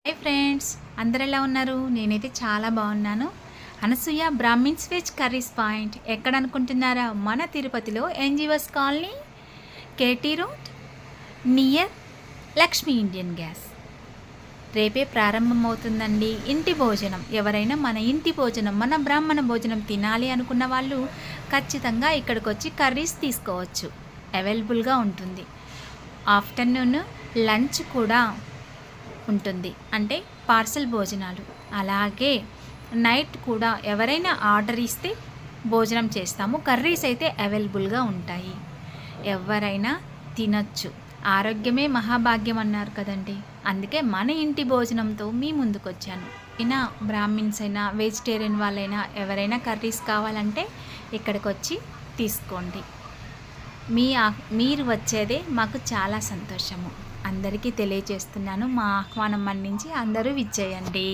Hi friends, అందరు ఎలా ఉన్నారు? నేనైతే చాలా బాగున్నాను. Anasuya Brahmins veg curries point ఎక్కడ అనుకుంటున్నారా? మన తిరుపతిలో NGOs colony, KT road, near Lakshmi Indian gas. రేపే ప్రారంభమవుతుందండి ఇంటి భోజనం. ఎవరైనా మన ఇంటి భోజనం, మన బ్రాహ్మణ భోజనం తినాలి అనుకున్న వాళ్ళు ఖచ్చితంగా ఇక్కడికి వచ్చి కర్రీస్ తీసుకోవచ్చు. అవైలబుల్గా ఉంటుంది. ఆఫ్టర్నూన్ లంచ్ కూడా ఉంటుంది, అంటే పార్సల్ భోజనాలు. అలాగే నైట్ కూడా ఎవరైనా ఆర్డర్ ఇస్తే భోజనం చేస్తాము. కర్రీస్ అయితే అవైలబుల్గా ఉంటాయి, ఎవరైనా తినచ్చు. ఆరోగ్యమే మహాభాగ్యం అన్నారు కదండి, అందుకే మన ఇంటి భోజనంతో మీ ముందుకు వచ్చాను. అయినా బ్రాహ్మిన్స్ అయినా వెజిటేరియన్ వాళ్ళైనా ఎవరైనా కర్రీస్ కావాలంటే ఇక్కడికి వచ్చి తీసుకోండి. మీరు వచ్చేదే మాకు చాలా సంతోషము. అందరికీ తెలియజేస్తున్నాను, మా ఆహ్వానం మన్నించి అందరూ విచ్చేయండి.